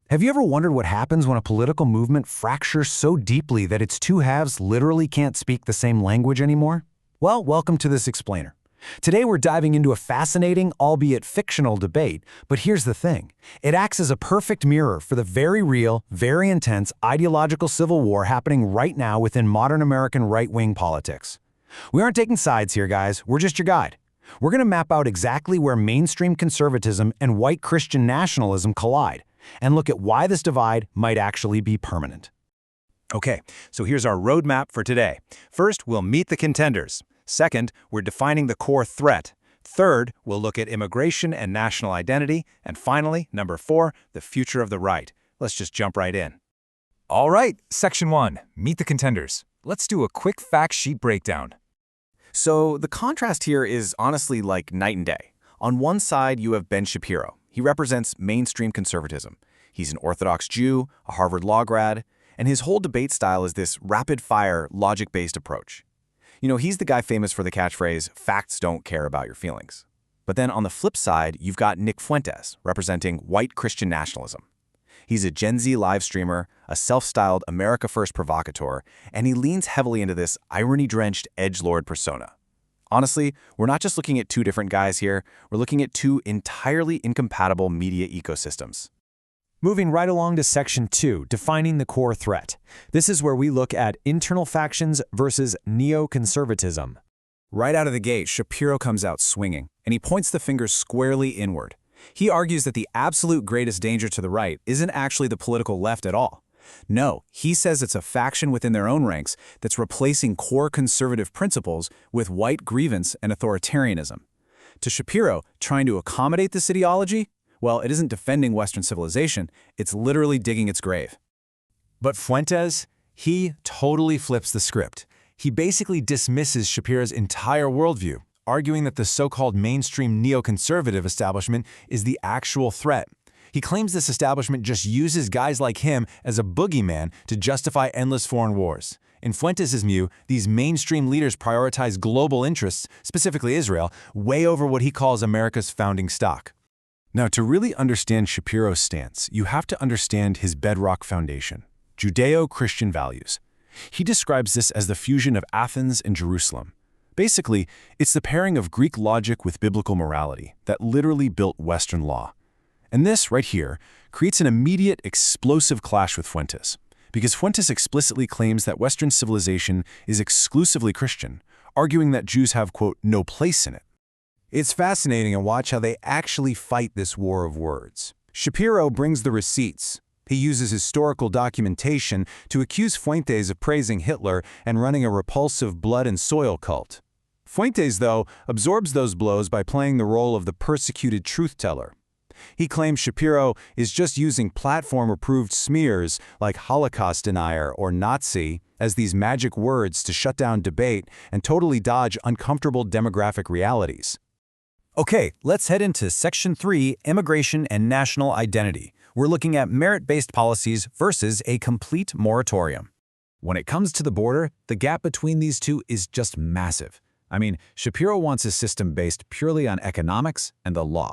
Have you ever wondered what happens when a political movement fractures so deeply that its two halves literally can't speak the same language anymore? Well, welcome to this explainer. Today we're diving into a fascinating, albeit fictional debate, but here's the thing. It acts as a perfect mirror for the very real, very intense ideological civil war happening right now within modern American right-wing politics. We aren't taking sides here, guys. We're just your guide. We're going to map out exactly where mainstream conservatism and white Christian nationalism collide, and look at why this divide might actually be permanent. Okay, so here's our roadmap for today. First, we'll meet the contenders. Second, we're defining the core threat. Third, we'll look at immigration and national identity. And finally, number 4, the future of the right. Let's just jump right in. All right, Section 1, meet the contenders. Let's do a quick fact sheet breakdown. So the contrast here is honestly like night and day. On one side, you have Ben Shapiro. He represents mainstream conservatism. He's an Orthodox Jew, a Harvard law grad, and his whole debate style is this rapid-fire, logic-based approach. You know, he's the guy famous for the catchphrase, "Facts don't care about your feelings." But then on the flip side, you've got Nick Fuentes, representing white Christian nationalism. He's a Gen Z live streamer, a self-styled America First provocateur, and he leans heavily into this irony-drenched edgelord persona. Honestly, we're not just looking at two different guys here, we're looking at two entirely incompatible media ecosystems. Moving right along to Section 2, defining the core threat. This is where we look at internal factions versus neoconservatism. Right out of the gate, Shapiro comes out swinging, and he points the finger squarely inward. He argues that the absolute greatest danger to the right isn't actually the political left at all. No, he says it's a faction within their own ranks that's replacing core conservative principles with white grievance and authoritarianism. To Shapiro, trying to accommodate this ideology, well, it isn't defending Western civilization, it's literally digging its grave. But Fuentes, he totally flips the script. He basically dismisses Shapiro's entire worldview, arguing that the so-called mainstream neoconservative establishment is the actual threat. He claims this establishment just uses guys like him as a boogeyman to justify endless foreign wars. In Fuentes' view, these mainstream leaders prioritize global interests, specifically Israel, way over what he calls America's founding stock. Now, to really understand Shapiro's stance, you have to understand his bedrock foundation, Judeo-Christian values. He describes this as the fusion of Athens and Jerusalem. Basically, it's the pairing of Greek logic with biblical morality that literally built Western law. And this, right here, creates an immediate, explosive clash with Fuentes, because Fuentes explicitly claims that Western civilization is exclusively Christian, arguing that Jews have, quote, no place in it. It's fascinating to watch how they actually fight this war of words. Shapiro brings the receipts. He uses historical documentation to accuse Fuentes of praising Hitler and running a repulsive blood and soil cult. Fuentes, though, absorbs those blows by playing the role of the persecuted truth-teller. He claims Shapiro is just using platform-approved smears like Holocaust denier or Nazi as these magic words to shut down debate and totally dodge uncomfortable demographic realities. Okay, let's head into Section 3, immigration and national identity. We're looking at merit-based policies versus a complete moratorium. When it comes to the border, the gap between these two is just massive. I mean, Shapiro wants a system based purely on economics and the law.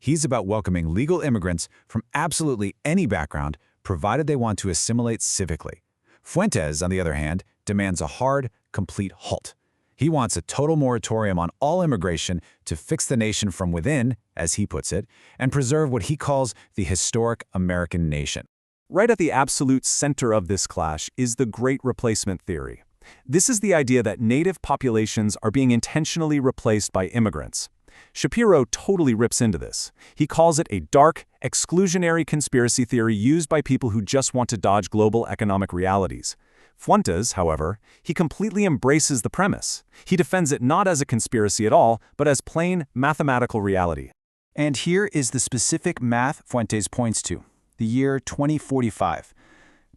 He's about welcoming legal immigrants from absolutely any background, provided they want to assimilate civically. Fuentes, on the other hand, demands a hard, complete halt. He wants a total moratorium on all immigration to fix the nation from within, as he puts it, and preserve what he calls the historic American nation. Right at the absolute center of this clash is the Great Replacement theory. This is the idea that native populations are being intentionally replaced by immigrants. Shapiro totally rips into this. He calls it a dark, exclusionary conspiracy theory used by people who just want to dodge global economic realities. Fuentes, however, he completely embraces the premise. He defends it not as a conspiracy at all, but as plain mathematical reality. And here is the specific math Fuentes points to, the year 2045.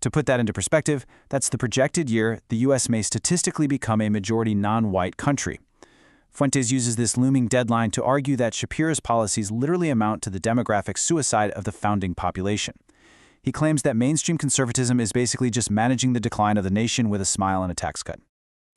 To put that into perspective, that's the projected year the U.S. may statistically become a majority non-white country. Fuentes uses this looming deadline to argue that Shapiro's policies literally amount to the demographic suicide of the founding population. He claims that mainstream conservatism is basically just managing the decline of the nation with a smile and a tax cut.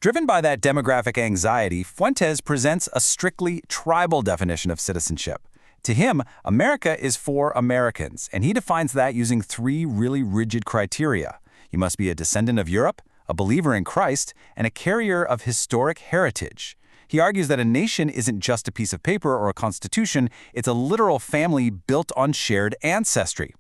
Driven by that demographic anxiety, Fuentes presents a strictly tribal definition of citizenship. To him, America is for Americans, and he defines that using 3 really rigid criteria. You must be a descendant of Europe, a believer in Christ, and a carrier of historic heritage. He argues that a nation isn't just a piece of paper or a constitution, it's a literal family built on shared ancestry.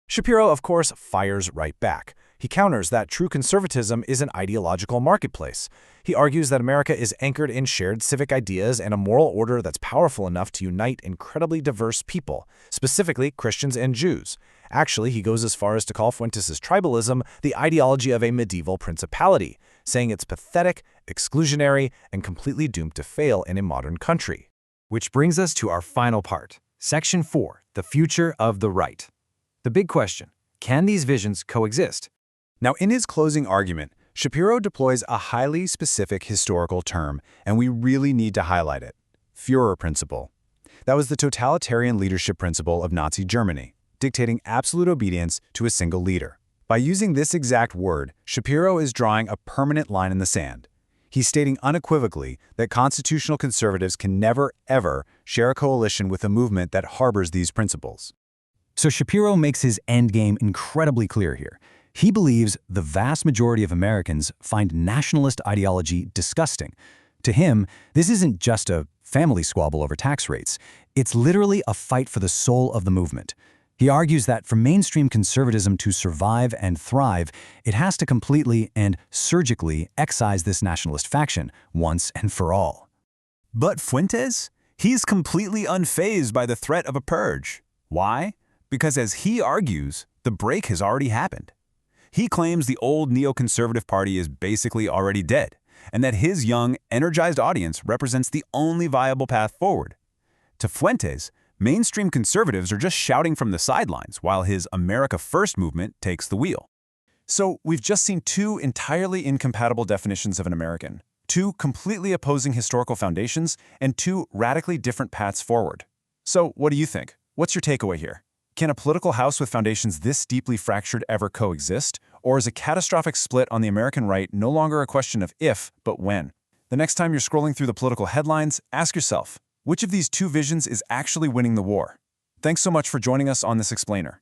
Shapiro, of course, fires right back. He counters that true conservatism is an ideological marketplace. He argues that America is anchored in shared civic ideas and a moral order that's powerful enough to unite incredibly diverse people, specifically Christians and Jews. Actually, he goes as far as to call Fuentes' tribalism the ideology of a medieval principality, saying it's pathetic, exclusionary, and completely doomed to fail in a modern country. Which brings us to our final part, Section 4, the future of the right. The big question, can these visions coexist? Now, in his closing argument, Shapiro deploys a highly specific historical term, and we really need to highlight it: Führer principle. That was the totalitarian leadership principle of Nazi Germany, dictating absolute obedience to a single leader. By using this exact word, Shapiro is drawing a permanent line in the sand. He's stating unequivocally that constitutional conservatives can never, ever share a coalition with a movement that harbors these principles. So Shapiro makes his endgame incredibly clear here. He believes the vast majority of Americans find nationalist ideology disgusting. To him, this isn't just a family squabble over tax rates. It's literally a fight for the soul of the movement. He argues that for mainstream conservatism to survive and thrive, it has to completely and surgically excise this nationalist faction once and for all. But Fuentes? He's completely unfazed by the threat of a purge. Why? Because as he argues, the break has already happened. He claims the old neoconservative party is basically already dead, and that his young, energized audience represents the only viable path forward. To Fuentes, mainstream conservatives are just shouting from the sidelines while his America First movement takes the wheel. So we've just seen 2 entirely incompatible definitions of an American, 2 completely opposing historical foundations, and 2 radically different paths forward. So what do you think? What's your takeaway here? Can a political house with foundations this deeply fractured ever coexist? Or is a catastrophic split on the American right no longer a question of if, but when? The next time you're scrolling through the political headlines, ask yourself, which of these 2 visions is actually winning the war? Thanks so much for joining us on this explainer.